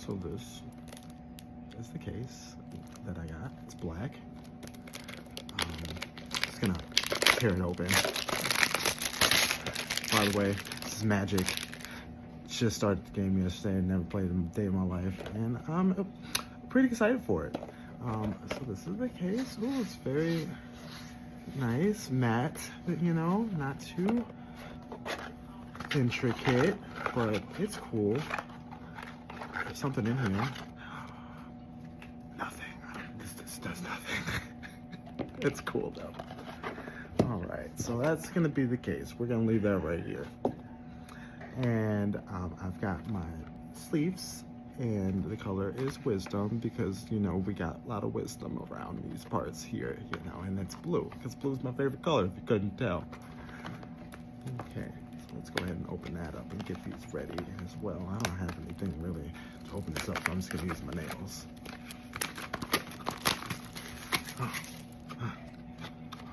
So this is the case that I got. It's black. Just gonna tear it open. By the way, this is Magic. Just started the game yesterday and never played a day of my life, and I'm pretty excited for it. So this is the case. Oh, it's very nice, matte, you know, not too intricate, but it's cool. There's something in here. Nothing. This does nothing. It's cool though. All right, so that's gonna be the case. We're gonna leave that right here. And I've got my sleeves, and the color is Wisdom because, you know, we got a lot of wisdom around these parts here, you know, and it's blue because blue is my favorite color if you couldn't tell. Okay, so let's go ahead and open that up and get these ready as well. I don't have anything really to open this up, so I'm just gonna use my nails.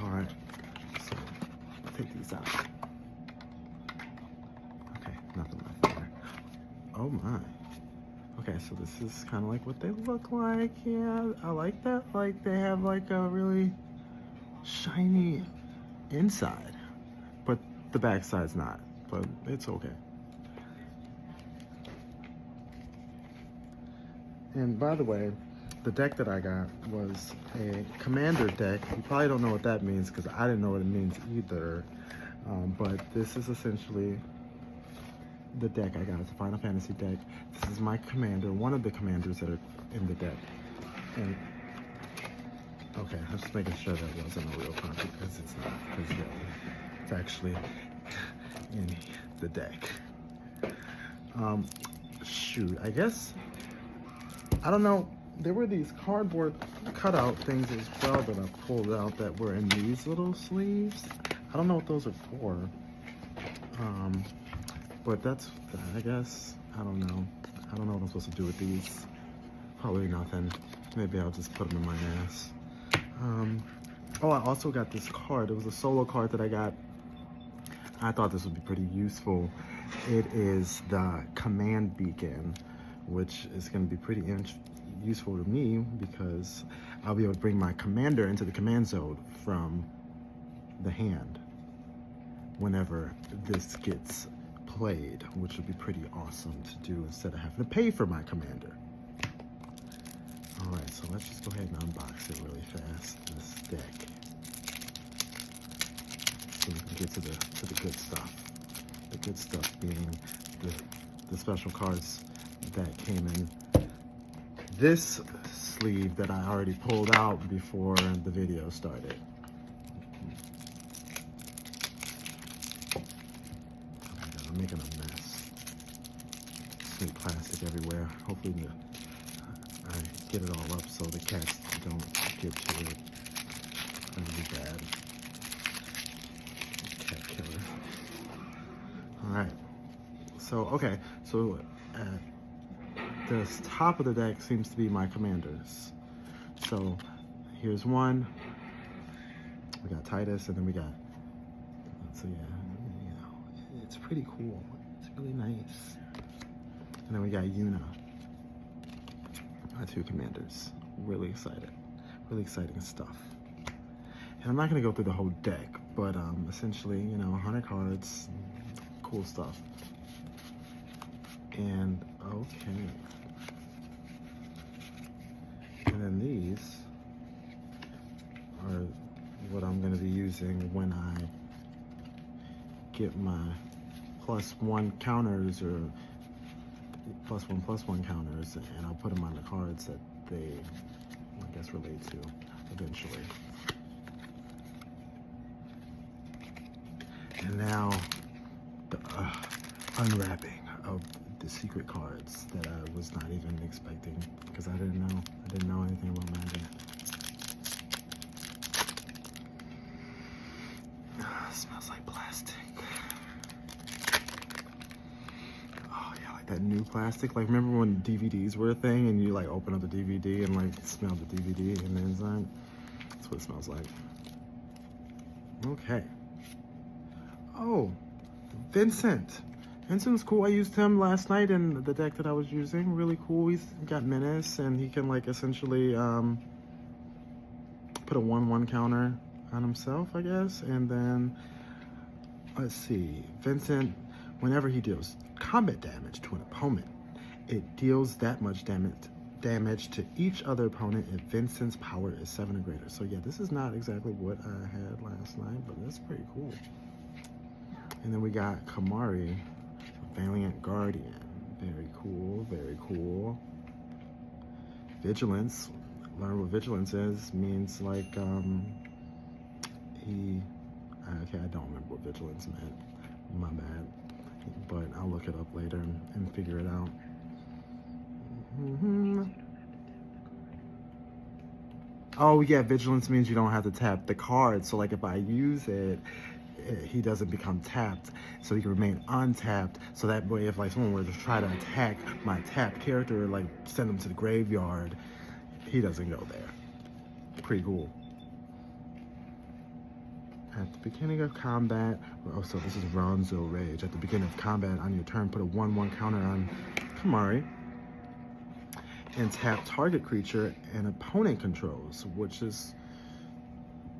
All right, so I'll take these out. Okay, nothing left there. Oh my. Okay, so this is kind of like what they look like. Yeah, I like that. Like they have like a really shiny inside, but the back side's not, but it's okay. And by the way, the deck that I got was a commander deck. You probably don't know what that means because I didn't know what it means either. But this is essentially the deck I got. It's a Final Fantasy deck. This is my commander, one of the commanders that are in the deck. And okay, I'm just making sure that wasn't a real copy because it's not. Because it's actually in the deck. Shoot, I guess, I don't know. There were these cardboard cutout things as well that I pulled out that were in these little sleeves. I don't know what those are for. But that's, I guess, I don't know. I don't know what I'm supposed to do with these. Probably nothing. Maybe I'll just put them in my ass. Oh, I also got this card. It was a solo card that I got. I thought this would be pretty useful. It is the Command Beacon, which is going to be pretty useful to me because I'll be able to bring my commander into the command zone from the hand whenever this gets played, which would be pretty awesome to do instead of having to pay for my commander. All right, so let's just go ahead and unbox it really fast, this deck, so we can get to the good stuff. The good stuff being the special cards that came in this sleeve that I already pulled out before the video started. I'm making a mess. Sweet plastic everywhere. Hopefully I get it all up so the cats don't get to it. That'd be bad. Cat killer. Alright. So, okay. So, the top of the deck seems to be my commanders. So, here's one. We got Titus, and then we got, so yeah, you know, it's pretty cool. It's really nice. And then we got Yuna. Our two commanders. Really excited. Really exciting stuff. And I'm not going to go through the whole deck, but essentially, you know, 100 cards, cool stuff. And, okay. And then these are what I'm going to be using when I get my +1 counters or +1/+1 counters, and I'll put them on the cards that they, I guess, relate to eventually. And now the unwrapping of the secret cards that I was not even expecting because I didn't know anything about Magic. Smells like plastic. Oh yeah, like that new plastic. Like, remember when DVDs were a thing and you like open up the DVD and like smell the DVD and the inside? That's what it smells like. Okay. Oh, Vincent. Vincent's cool. I used him last night in the deck that I was using. Really cool. He's got Menace, and he can like essentially put a 1/1 counter on himself, I guess. And then let's see, Vincent, whenever he deals combat damage to an opponent, it deals that much damage to each other opponent if Vincent's power is 7 or greater. So yeah, this is not exactly what I had last night, but that's pretty cool. And then we got Kamari, Valiant Guardian. Very cool, very cool. Vigilance. Learn what vigilance is. Means like okay, I don't remember what vigilance meant. My bad. But I'll look it up later and figure it out. Oh yeah, vigilance means you don't have to tap the card. So like if I use it, he doesn't become tapped, so he can remain untapped. So that way, if like someone were to try to attack my tapped character, like send him to the graveyard, he doesn't go there. Pretty cool. At the beginning of combat, oh, so this is Ronzo Rage. At the beginning of combat on your turn, put a 1/1 counter on Kamari and tap target creature an opponent controls, which is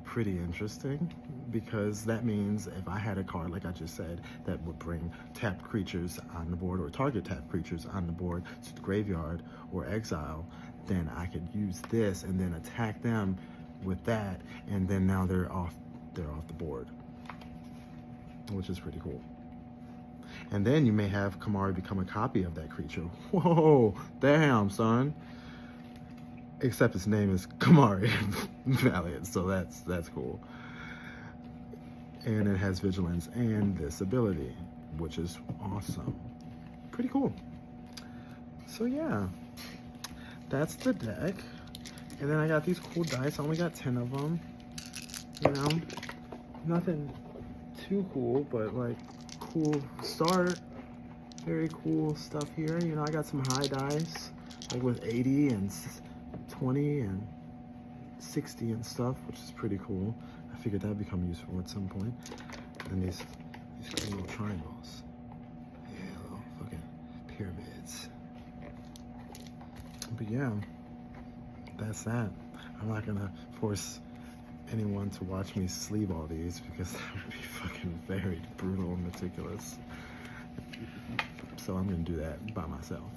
pretty interesting because that means if I had a card, like I just said, that would bring tapped creatures on the board or target tapped creatures on the board to the graveyard or exile, then I could use this and then attack them with that, and then now they're off the board, which is pretty cool. And then you may have Kamari become a copy of that creature. Whoa, damn, son. Except his name is Kamari Valiant, so that's cool. And it has vigilance and this ability, which is awesome. Pretty cool. So yeah, that's the deck. And then I got these cool dice. I only got 10 of them. You know, nothing too cool, but like cool start. Very cool stuff here. You know, I got some high dice, like with 80 and 20 and 60 and stuff, which is pretty cool. I figured that'd become useful at some point. And these cool little triangles. Yeah, little fucking pyramids. But yeah, that's that. I'm not gonna force anyone to watch me sleeve all these because that would be fucking very brutal and meticulous. So I'm gonna do that by myself.